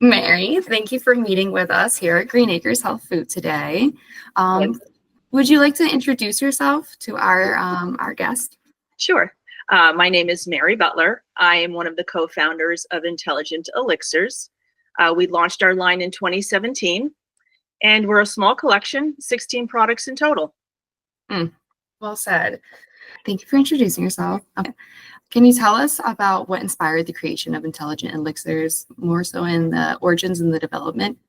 Mary, thank you for meeting with us here at Green Acres Health Food today. Yes, Would you like to introduce yourself to our guest? sure. My name is Mary Butler. I am one of the co-founders of Intelligent Elixirs. We launched our line in 2017, and we're a small collection, 16 products in total. Well said. Thank you for introducing yourself. Can you tell us about what inspired the creation of Intelligent Elixirs, more so in the origins and the development?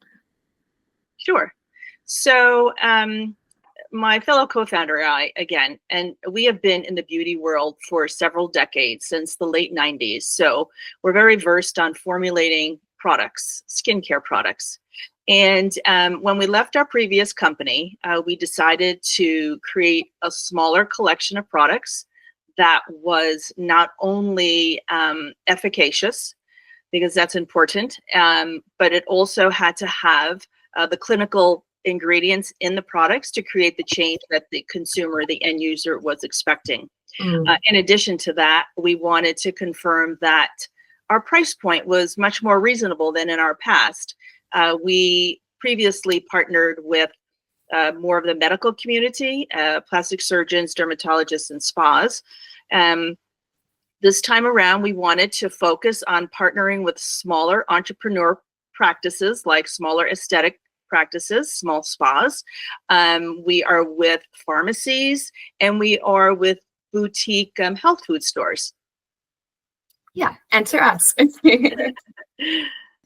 Sure. So, my fellow co-founder and I, again, and we have been in the beauty world for several decades, since the late 90s. So we're very versed on formulating products, skincare products. And when we left our previous company, we decided to create a smaller collection of products that was not only efficacious, because that's important, but it also had to have the clinical ingredients in the products to create the change that the consumer, the end user, was expecting. In addition to that, we wanted to confirm that our price point was much more reasonable than in our past. We previously partnered with more of the medical community, plastic surgeons, dermatologists, and spas. This time around, we wanted to focus on partnering with smaller entrepreneur practices, like smaller aesthetic practices, small spas. We are with pharmacies, and we are with boutique health food stores. Yeah, and to us.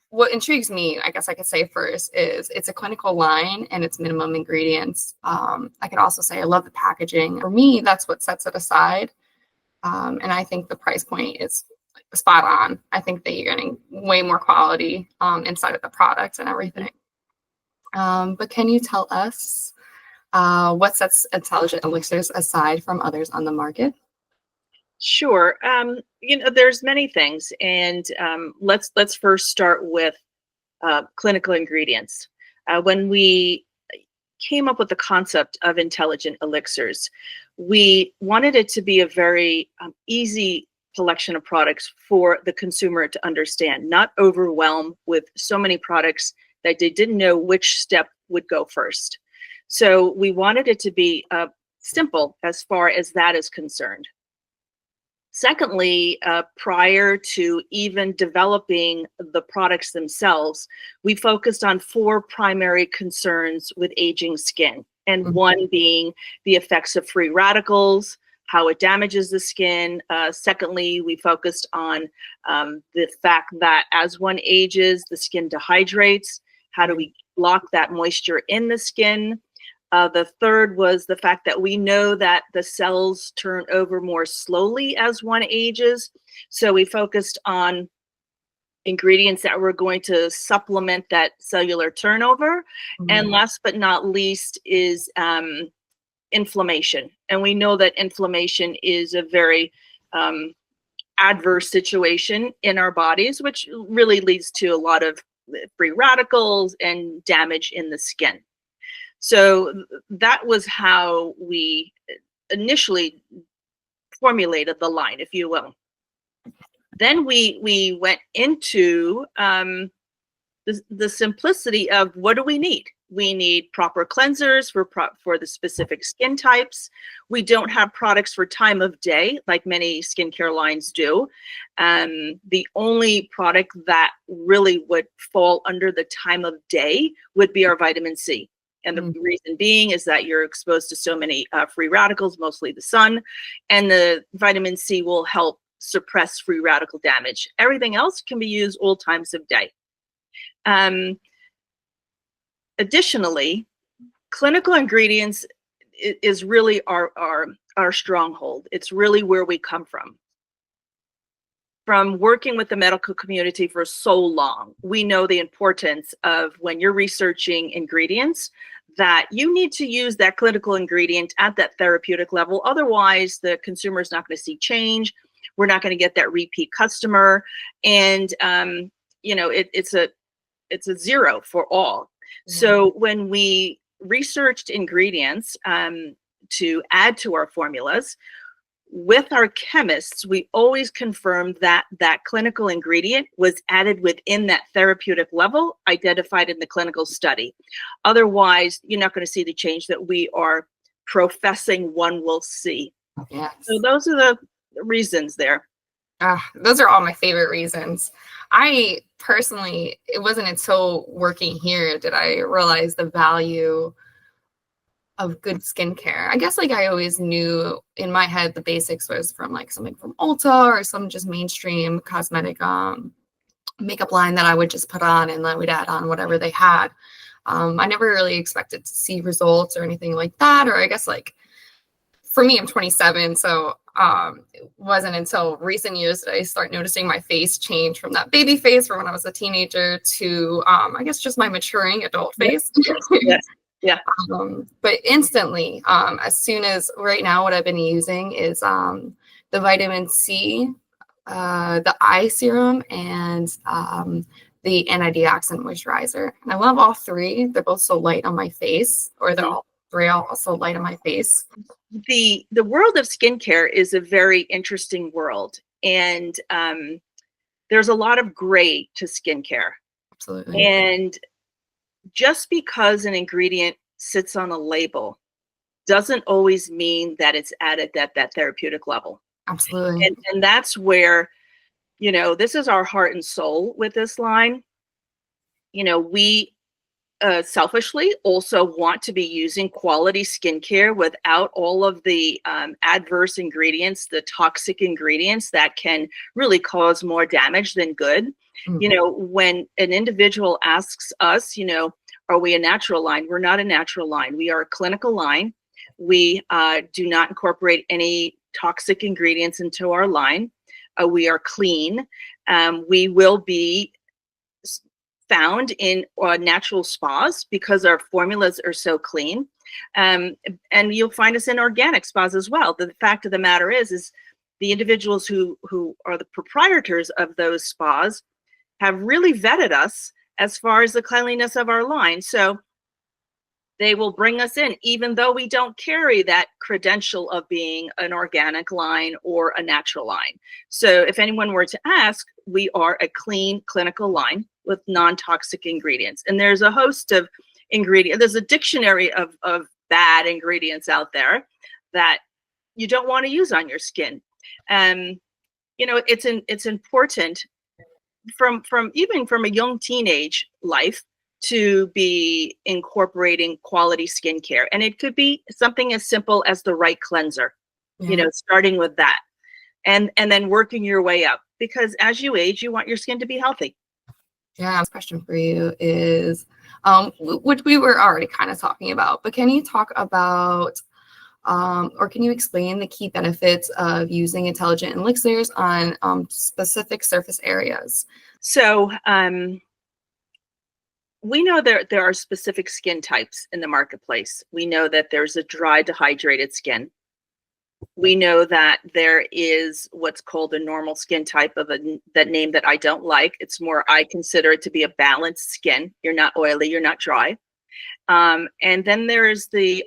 What intrigues me, I guess I could say first, is it's a clinical line and it's minimum ingredients. I could also say I love the packaging. For me, that's what sets it aside. And I think the price point is spot on. I think that you're getting way more quality inside of the product and everything. But can you tell us what sets Intelligent Elixirs aside from others on the market? Sure. There's many things, and let's first start with clinical ingredients. When we came up with the concept of Intelligent Elixirs, we wanted it to be a very easy collection of products for the consumer to understand, not overwhelmed with so many products that they didn't know which step would go first. So we wanted it to be simple as far as that is concerned. Secondly, prior to even developing the products themselves, we focused on 4 primary concerns with aging skin, and one being the effects of free radicals, how it damages the skin. Secondly, we focused on the fact that as one ages, the skin dehydrates. How do we lock that moisture in the skin? The third was the fact that we know that the cells turn over more slowly as one ages. So we focused on ingredients that were going to supplement that cellular turnover. And last but not least is inflammation. And we know that inflammation is a very adverse situation in our bodies, which really leads to a lot of free radicals and damage in the skin. So that was how we initially formulated the line, if you will. Then we went into the simplicity of what do we need? We need proper cleansers for the specific skin types. We don't have products for time of day like many skincare lines do. The only product that really would fall under the time of day would be our vitamin C. And the reason being is that you're exposed to so many free radicals, mostly the sun, and the vitamin C will help suppress free radical damage. Everything else can be used all times of day. Additionally, clinical ingredients is really our stronghold. It's really where we come from. From working with the medical community for so long, we know the importance of when you're researching ingredients, that you need to use that clinical ingredient at that therapeutic level. Otherwise, the consumer is not going to see change. We're not going to get that repeat customer. And, it's a zero for all. So when we researched ingredients to add to our formulas, with our chemists, we always confirm that that clinical ingredient was added within that therapeutic level identified in the clinical study. Otherwise, you're not going to see the change that we are professing one will see. Yes. So those are the reasons there. Those are all my favorite reasons. I personally, it wasn't until working here did I realize the value of good skincare. I guess like I always knew in my head the basics was from like something from Ulta or some just mainstream cosmetic makeup line that I would just put on and then we'd add on whatever they had. I never really expected to see results or anything like that. Or I guess like for me, I'm 27, so it wasn't until recent years that I start noticing my face change from that baby face from when I was a teenager to I guess just my maturing adult face. Yes. Yeah. But instantly, as soon as right now, what I've been using is the vitamin C, the eye serum, and the antioxidant moisturizer. And I love all three. They're both so light on my face, or they're all three also light on my face. The world of skincare is a very interesting world, and there's a lot of gray to skincare. Absolutely. And just because an ingredient sits on a label doesn't always mean that it's added at that therapeutic level. Absolutely. And that's where, this is our heart and soul with this line. We selfishly also want to be using quality skincare without all of the adverse ingredients, the toxic ingredients that can really cause more damage than good. When an individual asks us, are we a natural line? We're not a natural line. We are a clinical line. We do not incorporate any toxic ingredients into our line. We are clean. We will be found in natural spas because our formulas are so clean. And you'll find us in organic spas as well. The fact of the matter is the individuals who are the proprietors of those spas have really vetted us as far as the cleanliness of our line. So they will bring us in, even though we don't carry that credential of being an organic line or a natural line. So if anyone were to ask, we are a clean clinical line with non-toxic ingredients. And there's a host of ingredients. There's a dictionary of bad ingredients out there that you don't want to use on your skin. It's important from a young teenage life to be incorporating quality skincare. And it could be something as simple as the right cleanser, starting with that and then working your way up, because as you age, you want your skin to be healthy. Yeah, this question for you is, which we were already kind of talking about, but can you talk about, or can you explain the key benefits of using intelligent elixirs on specific surface areas? So we know there are specific skin types in the marketplace. We know that there's a dry, dehydrated skin. We know that there is what's called a normal skin type that name that I don't like. It's more, I consider it to be a balanced skin. You're not oily, you're not dry. And then there's the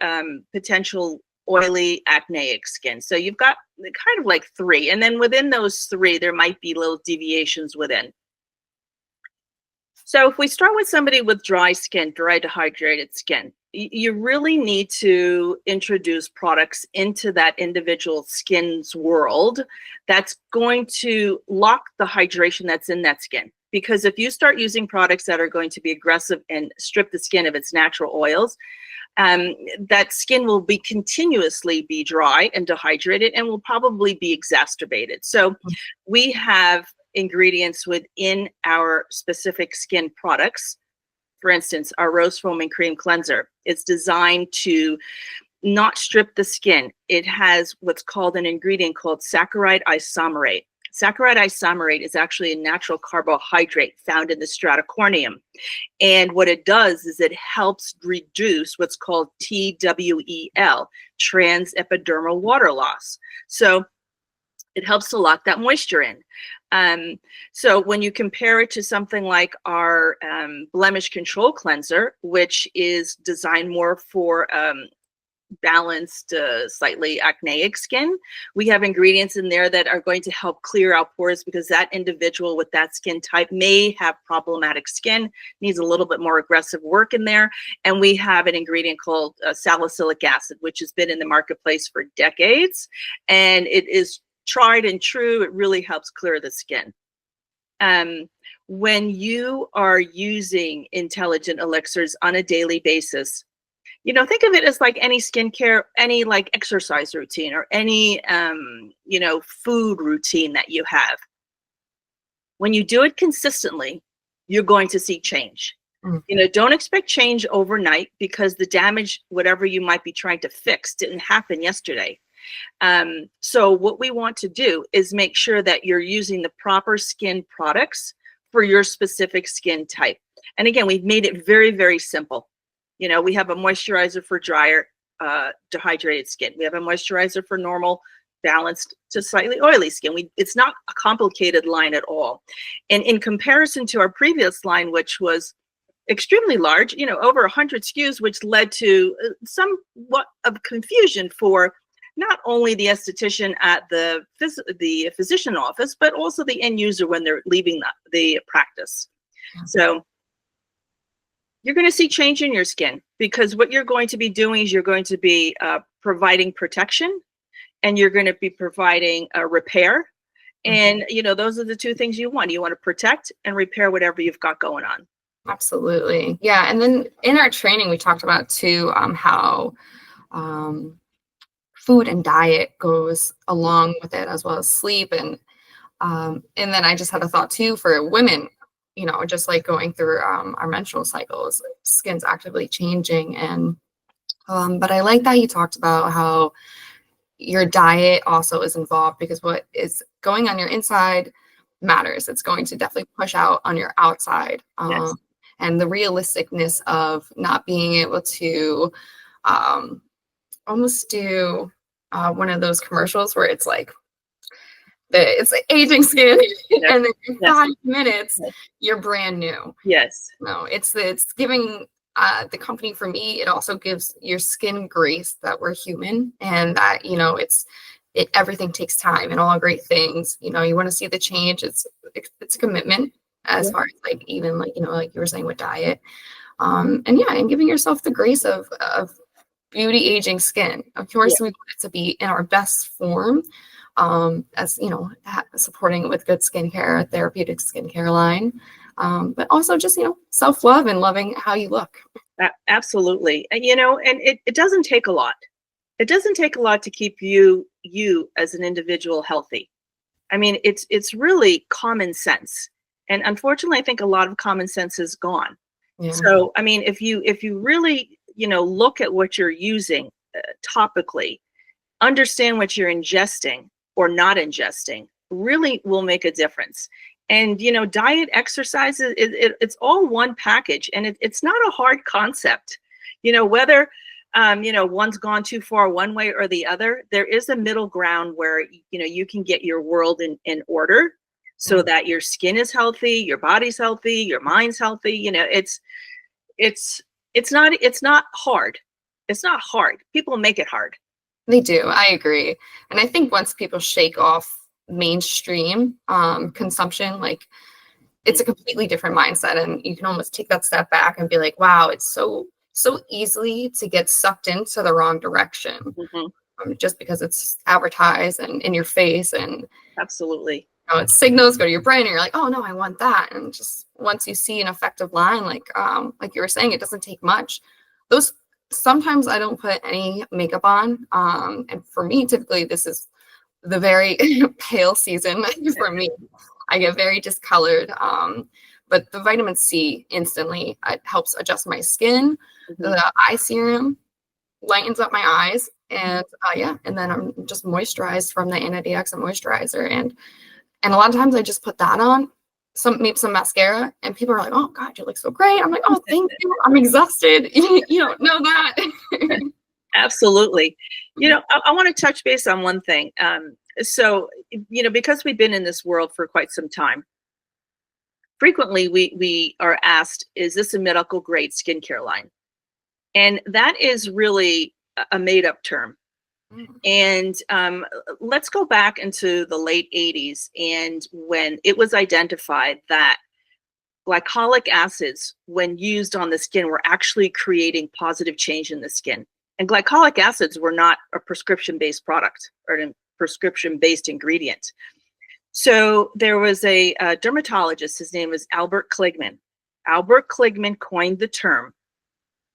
potential oily acneic skin. So you've got kind of like three. And then within those three, there might be little deviations within. So if we start with somebody with dry skin, dry dehydrated skin, you really need to introduce products into that individual skin's world that's going to lock the hydration that's in that skin. Because if you start using products that are going to be aggressive and strip the skin of its natural oils, that skin will be continuously be dry and dehydrated and will probably be exacerbated. So we have ingredients within our specific skin products. For instance, our rose foam and cream cleanser is designed to not strip the skin. It has what's called an ingredient called saccharide isomerate. Saccharide isomerate is actually a natural carbohydrate found in the stratocorneum. And what it does is it helps reduce what's called TWEL, transepidermal water loss. So it helps to lock that moisture in. So when you compare it to something like our blemish control cleanser, which is designed more for balanced, slightly acneic skin. We have ingredients in there that are going to help clear out pores, because that individual with that skin type may have problematic skin, needs a little bit more aggressive work in there. And we have an ingredient called salicylic acid, which has been in the marketplace for decades, and it is tried and true. It really helps clear the skin. When you are using intelligent elixirs on a daily basis, think of it as like any skincare, any like exercise routine, or any, food routine that you have. When you do it consistently, you're going to see change. Don't expect change overnight, because the damage, whatever you might be trying to fix, didn't happen yesterday. So what we want to do is make sure that you're using the proper skin products for your specific skin type. And again, we've made it very, very simple. We have a moisturizer for drier, dehydrated skin. We have a moisturizer for normal, balanced to slightly oily skin. It's not a complicated line at all. And in comparison to our previous line, which was extremely large, over 100 SKUs, which led to somewhat of confusion for not only the esthetician at the physician office, but also the end user when they're leaving the practice. So you're going to see change in your skin, because what you're going to be doing is you're going to be providing protection, and you're going to be providing a repair. And, those are the two things you want. You want to protect and repair whatever you've got going on. Absolutely. Yeah. And then in our training, we talked about too, how food and diet goes along with it, as well as sleep. And then I just had a thought too for women, just like going through our menstrual cycles, skin's actively changing. And but I like that you talked about how your diet also is involved, because what is going on your inside matters. It's going to definitely push out on your outside. Yes. And the realisticness of not being able to almost do one of those commercials where it's like it's like aging skin, Yes. and then in Yes. 5 minutes Yes. you're brand new. Yes. No, it's giving the company, for me, it also gives your skin grace that we're human, and that everything takes time, and all great things. You want to see the change. It's a commitment, as far as like even like like you were saying with diet, and giving yourself the grace of beauty aging skin. Of course, we want it to be in our best form, as supporting it with good skincare, therapeutic skincare line, but also just self-love and loving how you look. Absolutely. And and it doesn't take a lot. It doesn't take a lot to keep you as an individual healthy. I mean, it's really common sense. And unfortunately, I think a lot of common sense is gone. Yeah. So, I mean, if you really, look at what you're using topically, understand what you're ingesting or not ingesting, really will make a difference. And, diet, exercise, it's all one package, and it's not a hard concept. Whether, one's gone too far one way or the other, there is a middle ground where, you can get your world in order, so that your skin is healthy, your body's healthy, your mind's healthy. It's not hard. It's not hard. People make it hard. They do. I agree. And I think once people shake off mainstream consumption, like, it's a completely different mindset, and you can almost take that step back and be like, wow, it's so easily to get sucked into the wrong direction, just because it's advertised and in your face. And Absolutely. it signals go to your brain, and you're like, oh no, I want that. And just once you see an effective line, like you were saying, it doesn't take much. Sometimes I don't put any makeup on, and for me, typically this is the very pale season for me. I get very discolored, but the vitamin C instantly helps adjust my skin. The eye serum lightens up my eyes, and and then I'm just moisturized from the antioxidant moisturizer, and a lot of times I just put that on, maybe some mascara, and people are like, oh God, you look so great. I'm like, oh, thank you. I'm exhausted. You don't know that. Absolutely. I want to touch base on one thing. So, because we've been in this world for quite some time, frequently we are asked, is this a medical grade skincare line? And that is really a made-up term. Mm. And let's go back into the late 80s, and when it was identified that glycolic acids, when used on the skin, were actually creating positive change in the skin. And glycolic acids were not a prescription-based product or a prescription-based ingredient. So there was a dermatologist, his name was Albert Kligman. Albert Kligman coined the term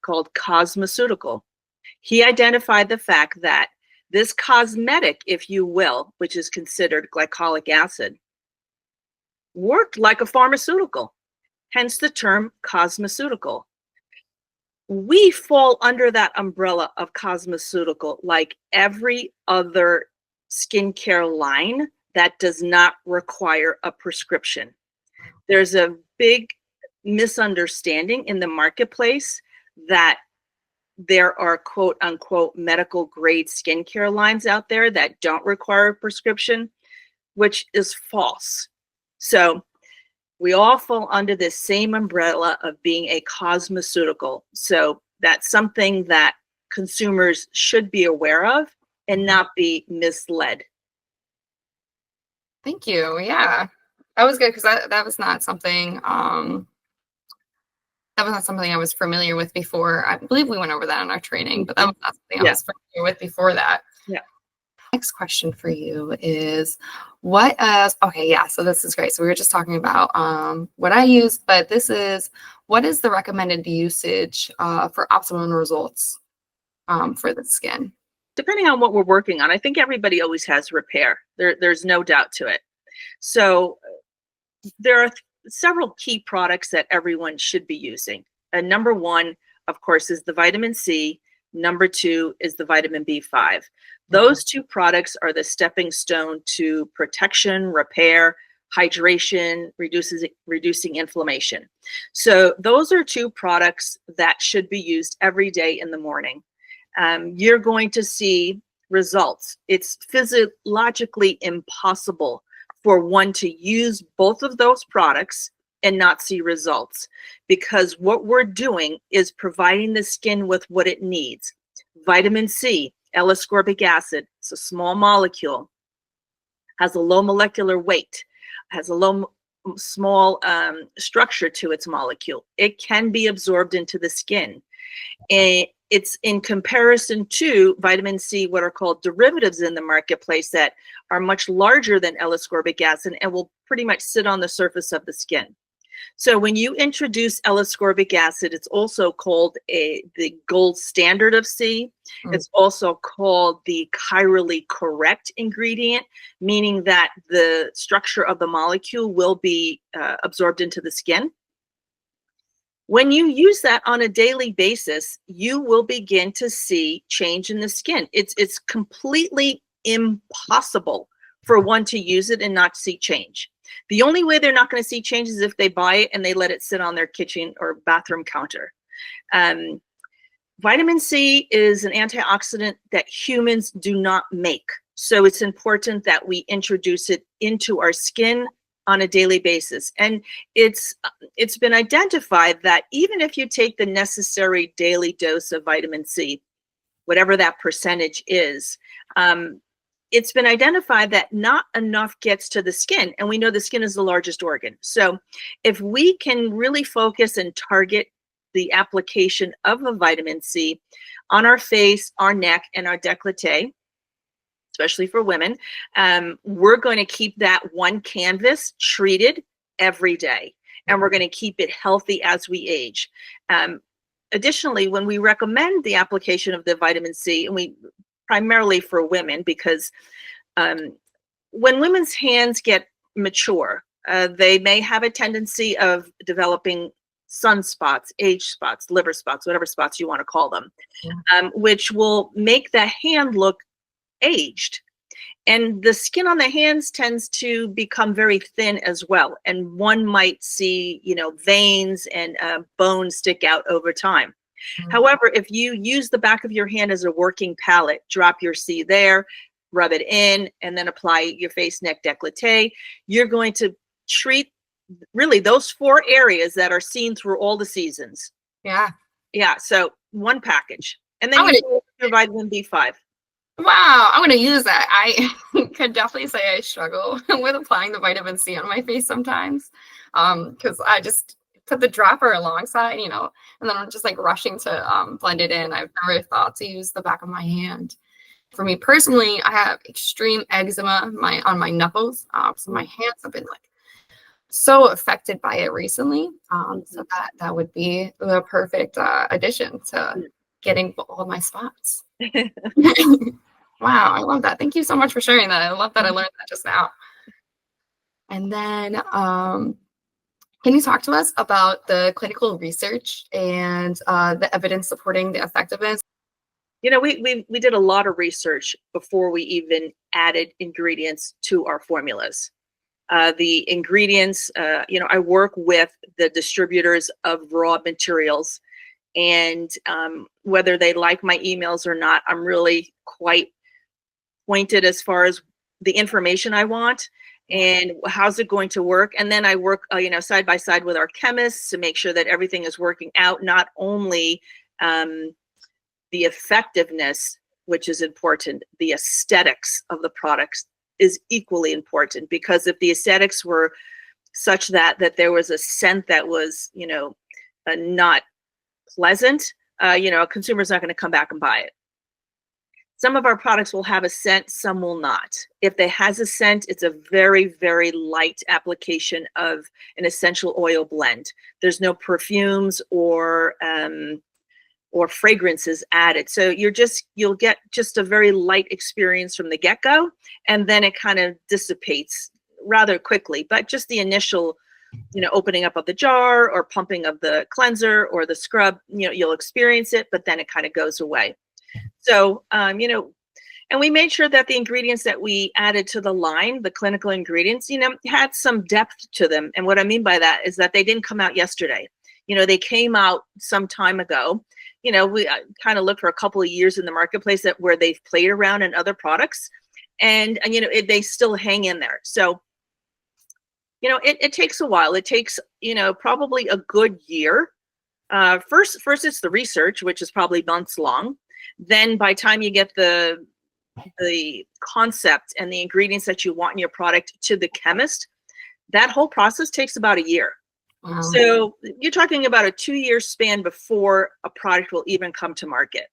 called cosmeceutical. He identified the fact that this cosmetic, if you will, which is considered glycolic acid, worked like a pharmaceutical, hence the term cosmeceutical. We fall under that umbrella of cosmeceutical like every other skincare line that does not require a prescription. There's a big misunderstanding in the marketplace that there are quote unquote medical grade skincare lines out there that don't require a prescription, which is false. So we all fall under this same umbrella of being a cosmeceutical. So that's something that consumers should be aware of and not be misled. Thank you. Yeah, that was good because that was not something I was familiar with before. I believe we went over that in our training, but that was not something I was familiar with before that. Yeah. Next question for you is okay, yeah, so this is great. So we were just talking about what I use, but what is the recommended usage for optimum results for the skin? Depending on what we're working on, I think everybody always has repair. There's no doubt to it. So there are several key products that everyone should be using. And number one, of course, is the vitamin C. Number two is the vitamin B5. Those two products are the stepping stone to protection, repair, hydration, reducing inflammation. So those are two products that should be used every day in the morning. You're going to see results. It's physiologically impossible for one to use both of those products and not see results, because what we're doing is providing the skin with what it needs. Vitamin C, L-ascorbic acid, it's a small molecule, has a low molecular weight, has a small structure to its molecule. It can be absorbed into the skin. And it's in comparison to vitamin C, what are called derivatives in the marketplace that are much larger than L-ascorbic acid and will pretty much sit on the surface of the skin. So when you introduce L-ascorbic acid, it's also called the gold standard of C. It's also called the chirally correct ingredient, meaning that the structure of the molecule will be absorbed into the skin. When you use that on a daily basis, you will begin to see change in the skin. It's completely impossible for one to use it and not see change. The only way they're not going to see change is if they buy it and they let it sit on their kitchen or bathroom counter. Vitamin C is an antioxidant that humans do not make. So it's important that we introduce it into our skin on a daily basis. And it's been identified that even if you take the necessary daily dose of vitamin C, whatever that percentage is, it's been identified that not enough gets to the skin. And we know the skin is the largest organ. So if we can really focus and target the application of a vitamin C on our face, our neck, and our décolleté, especially for women, we're going to keep that one canvas treated every day. And we're going to keep it healthy as we age. Additionally, when we recommend the application of the vitamin C, and we primarily for women, because when women's hands get mature, they may have a tendency of developing sunspots, age spots, liver spots, whatever spots you want to call them, which will make the hand look aged. And the skin on the hands tends to become very thin as well. And one might see, veins and bones stick out over time. However, if you use the back of your hand as a working palette, drop your C there, rub it in, and then apply your face, neck, décolleté, you're going to treat really those 4 areas that are seen through all the seasons. Yeah. Yeah. So one package. And then you your vitamin B5. Wow, I'm gonna use that. I could definitely say I struggle with applying the vitamin C on my face sometimes, because I just put the dropper alongside, and then I'm just like rushing to blend it in. I've never thought to use the back of my hand. For me personally, I have extreme eczema on my knuckles, so my hands have been like so affected by it recently. So that would be the perfect addition to getting all my spots. Wow, I love that. Thank you so much for sharing that. I love that I learned that just now. And then, can you talk to us about the clinical research and the evidence supporting the effectiveness? We did a lot of research before we even added ingredients to our formulas. The ingredients, I work with the distributors of raw materials, and whether they like my emails or not, I'm really quite pointed as far as the information I want and how's it going to work. And then I work, side by side with our chemists to make sure that everything is working out, not only the effectiveness, which is important, the aesthetics of the products is equally important, because if the aesthetics were such that there was a scent that was, not pleasant, a consumer's not going to come back and buy it. Some of our products will have a scent, some will not. If it has a scent, it's a very, very light application of an essential oil blend. There's no perfumes or fragrances added. So you'll get just a very light experience from the get-go, and then it kind of dissipates rather quickly. But just the initial, opening up of the jar or pumping of the cleanser or the scrub, you'll experience it, but then it kind of goes away. So, and we made sure that the ingredients that we added to the line, the clinical ingredients, had some depth to them. And what I mean by that is that they didn't come out yesterday. They came out some time ago. We kind of looked for a couple of years in the marketplace where they've played around in other products, and they still hang in there. So, it takes a while. It takes, probably a good year. First it's the research, which is probably months long. Then by the time you get the concept and the ingredients that you want in your product to the chemist, that whole process takes about a year. Wow. So you're talking about a 2-year span before a product will even come to market.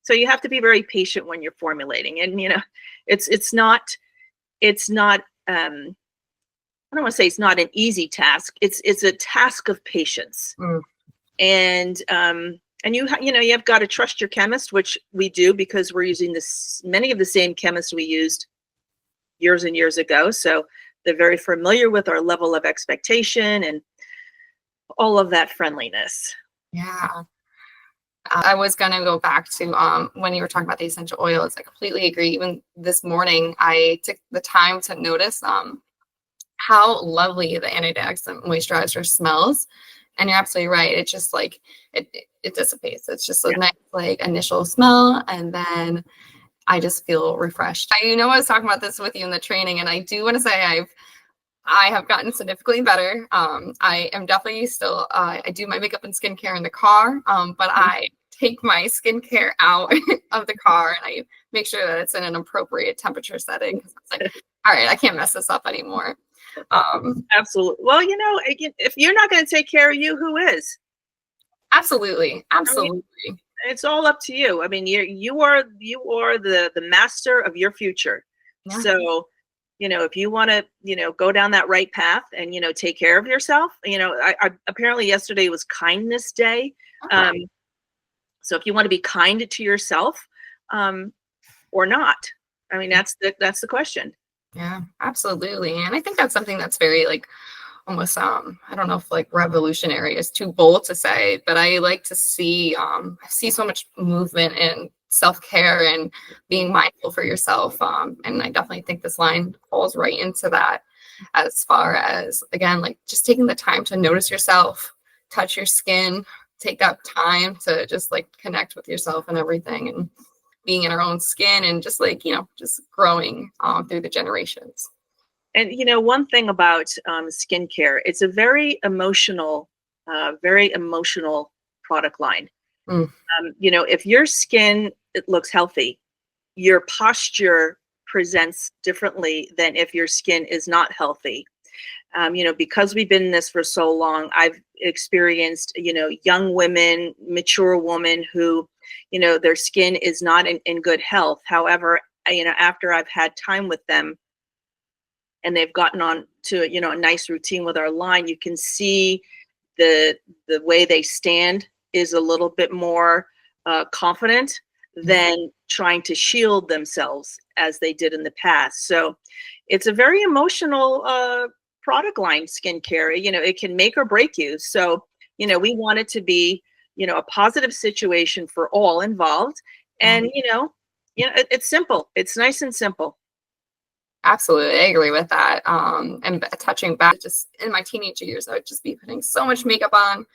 So you have to be very patient when you're formulating. And it's not I don't want to say it's not an easy task. It's a task of patience. And you have got to trust your chemist, which we do, because we're using many of the same chemists we used years and years ago. So they're very familiar with our level of expectation and all of that friendliness. Yeah. I was going to go back to when you were talking about the essential oils. I completely agree. Even this morning, I took the time to notice how lovely the antioxidant moisturizer smells. And you're absolutely right. It's just like it dissipates. It's just a nice like initial smell, and then I just feel refreshed. I was talking about this with you in the training, and I do want to say I have gotten significantly better. I am definitely still I do my makeup and skincare in the car, but I take my skincare out of the car and I make sure that it's in an appropriate temperature setting. It's like, all right, I can't mess this up anymore. Absolutely. Well, if you're not going to take care of you, who is? Absolutely. I mean, it's all up to you. I mean, you are the master of your future. Yeah. So, if you want to, go down that right path and, take care of yourself, I apparently yesterday was Kindness Day. Okay. So if you want to be kind to yourself, or not, I mean, that's the question. Yeah, absolutely. And I think that's something that's very almost I don't know if revolutionary is too bold to say, but I like to see I see so much movement in self-care and being mindful for yourself. And I definitely think this line falls right into that, as far as, again, just taking the time to notice yourself, touch your skin, take that time to just connect with yourself and everything, and being in our own skin, and just just growing through the generations. And one thing about skincare, it's a very emotional product line. Mm. If your skin, it looks healthy, your posture presents differently than if your skin is not healthy. Because we've been in this for so long, I've experienced, young women, mature women who, their skin is not in good health. However, after I've had time with them and they've gotten on to, a nice routine with our line, you can see the way they stand is a little bit more confident than trying to shield themselves as they did in the past. So it's a very emotional product line, skincare. It can make or break you. So, we want it to be, a positive situation for all involved. And, it's simple. It's nice and simple. Absolutely, I agree with that. And touching back, just in my teenage years, I would just be putting so much makeup on,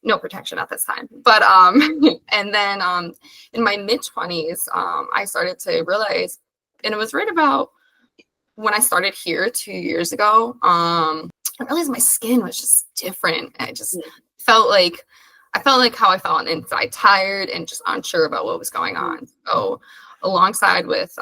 no protection at this time. But and then in my mid-20s, I started to realize, and it was right about when I started here 2 years ago. I realized my skin was just different. I just felt like how I felt on the inside, tired and just unsure about what was going on. So alongside with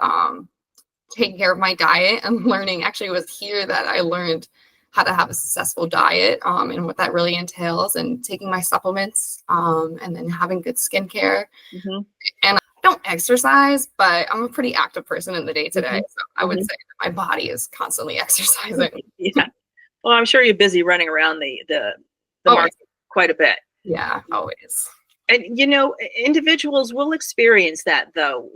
taking care of my diet and learning, actually it was here that I learned how to have a successful diet and what that really entails, and taking my supplements and then having good skincare. And I don't exercise, but I'm a pretty active person in the day to day. So I would say that my body is constantly exercising. Yeah. Well, I'm sure you're busy running around the market quite a bit. Yeah, always. And, individuals will experience that, though.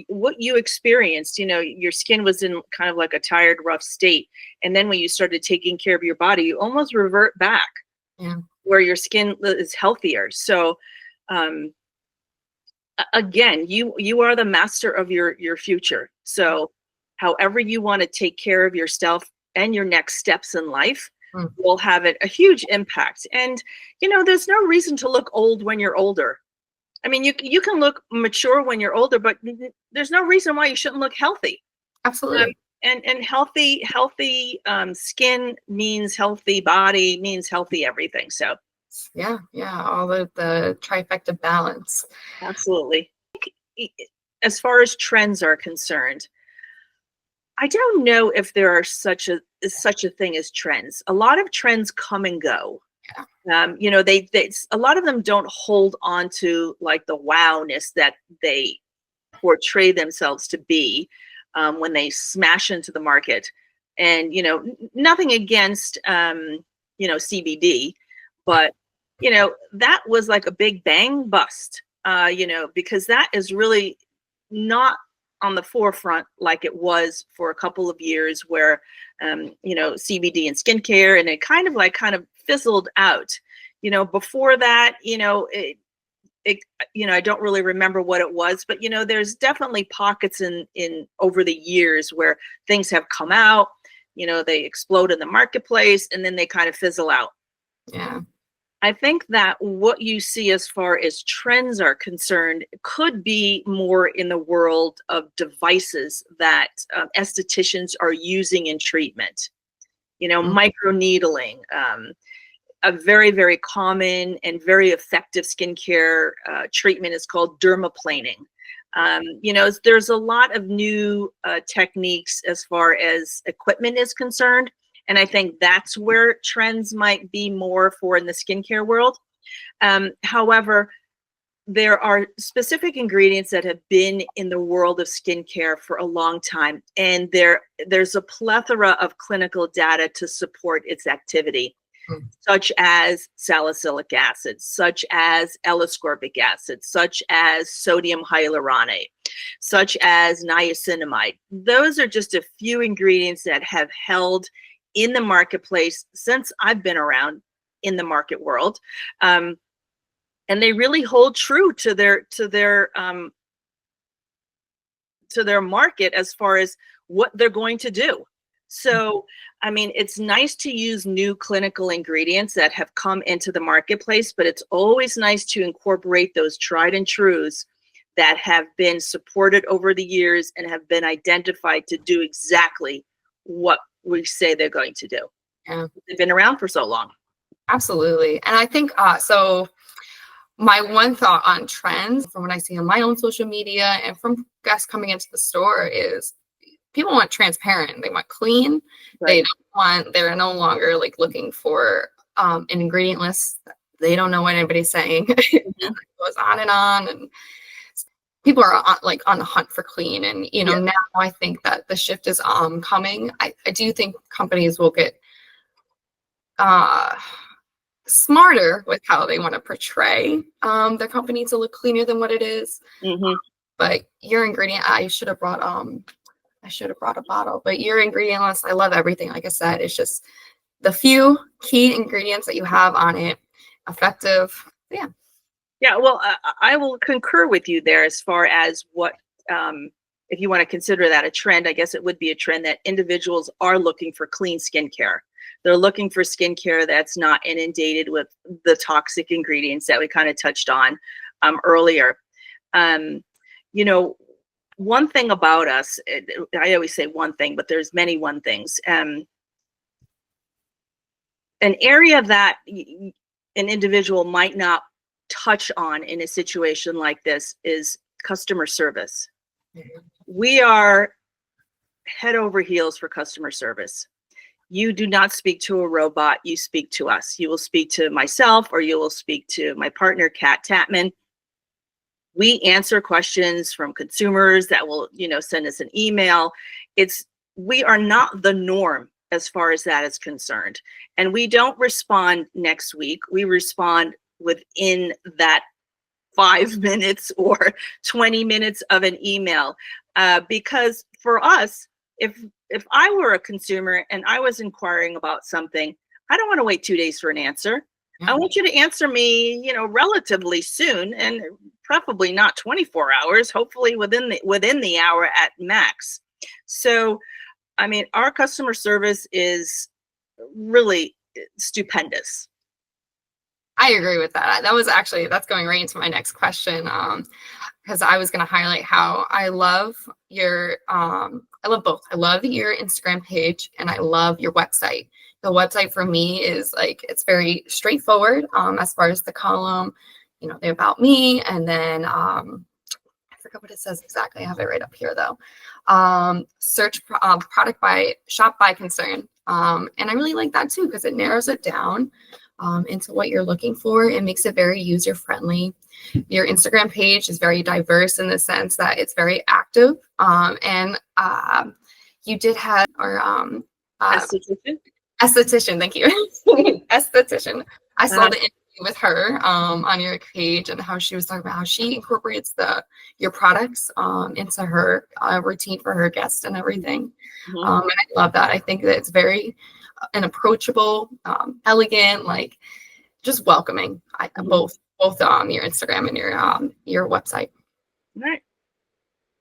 What you experienced, your skin was in kind of like a tired, rough state. And then when you started taking care of your body, you almost revert back where your skin is healthier. So, again, you are the master of your future. So however you want to take care of yourself and your next steps in life will have a huge impact. And, there's no reason to look old when you're older. I mean, you can look mature when you're older, but there's no reason why you shouldn't look healthy. Absolutely. And healthy skin means healthy body, means healthy everything. So yeah, all the trifecta balance. Absolutely. As far as trends are concerned, I don't know if there are such a thing as trends. A lot of trends come and go. They a lot of them don't hold on to like the wowness that they portray themselves to be when they smash into the market. And nothing against CBD, but that was like a big bang bust. Because that is really not on the forefront like it was for a couple of years, where CBD and skincare, and it kind of fizzled out. Before that, I don't really remember what it was, but there's definitely pockets in over the years where things have come out, they explode in the marketplace and then they kind of fizzle out. Yeah. I think that what you see as far as trends are concerned could be more in the world of devices that estheticians are using in treatment. Microneedling, a very, very common and very effective skincare treatment is called dermaplaning. There's a lot of new techniques as far as equipment is concerned. And I think that's where trends might be more for in the skincare world. However, there are specific ingredients that have been in the world of skincare for a long time. And there's a plethora of clinical data to support its activity, such as salicylic acid, such as L-ascorbic acid, such as sodium hyaluronate, such as niacinamide. Those are just a few ingredients that have held in the marketplace since I've been around in the market world. And they really hold true to their market as far as what they're going to do. So, I mean, it's nice to use new clinical ingredients that have come into the marketplace, but it's always nice to incorporate those tried and trues that have been supported over the years and have been identified to do exactly what we say they're going to do. Yeah. They've been around for so long. Absolutely. And I think, so my one thought on trends from what I see on my own social media and from guests coming into the store is people want transparent. They want clean. Right. They're no longer like looking for an ingredient list. They don't know what anybody's saying. It goes on, and people are like on the hunt for clean. And, you know, now I think that the shift is coming. I do think companies will get smarter with how they want to portray their company to look cleaner than what it is. But your ingredient, I should have brought a bottle, but your ingredient list, I love everything. Like I said, it's just the few key ingredients that you have on it, effective. Yeah. Yeah, well, I will concur with you there as far as what, if you want to consider that a trend, I guess it would be a trend that individuals are looking for clean skincare. They're looking for skincare that's not inundated with the toxic ingredients that we kind of touched on earlier. You know, one thing about us, I always say one thing, but there's many one things. An area that an individual might not touch on in a situation like this is customer service. We are head over heels for customer service. You do not speak to a robot, you speak to us. You will speak to myself, or you will speak to my partner, Cat Tatmam. We answer questions from consumers that will, you know, send us an email. We are not the norm as far as that is concerned. And we don't respond next week. We respond within that 5 minutes or 20 minutes of an email. Because for us, if I were a consumer and I was inquiring about something, I don't want to wait 2 days for an answer. I want you to answer me, you know, relatively soon, and preferably not 24 hours, hopefully within the hour at max. So, I mean, our customer service is really stupendous. I agree with that. That's going right into my next question. Because I was going to highlight how I love I love both. I love your Instagram page and I love your website. The website for me is like, it's very straightforward as far as the column, you know, the about me, and then I forgot what it says exactly. I have it right up here though. Search product by shop by concern. And I really like that too, because it narrows it down into what you're looking for. It makes it very user friendly. Your Instagram page is very diverse in the sense that it's very active. And you did have our esthetician, thank you. Esthetician. I saw the interview with her on your page, and how she was talking about how she incorporates your products into her routine for her guests and everything. And I love that. I think that it's very an approachable, elegant, like just welcoming. Both your Instagram and your website. All right.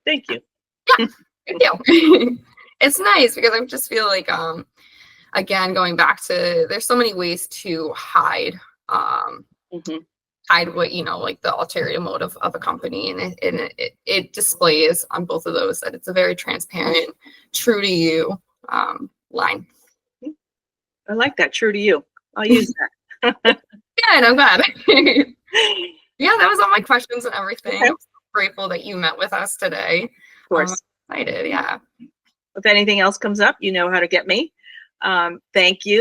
Thank you. Yeah, thank you. It's nice because I just feel like again, going back to, there's so many ways to hide what, you know, like the ulterior motive of a company, and it displays on both of those that it's a very transparent, true to you line. I like that. True to you. I'll use that. Good. I'm glad. Yeah, that was all my questions and everything. Okay. I'm so grateful that you met with us today. Of course. I'm excited. Yeah. If anything else comes up, you know how to get me. Thank you.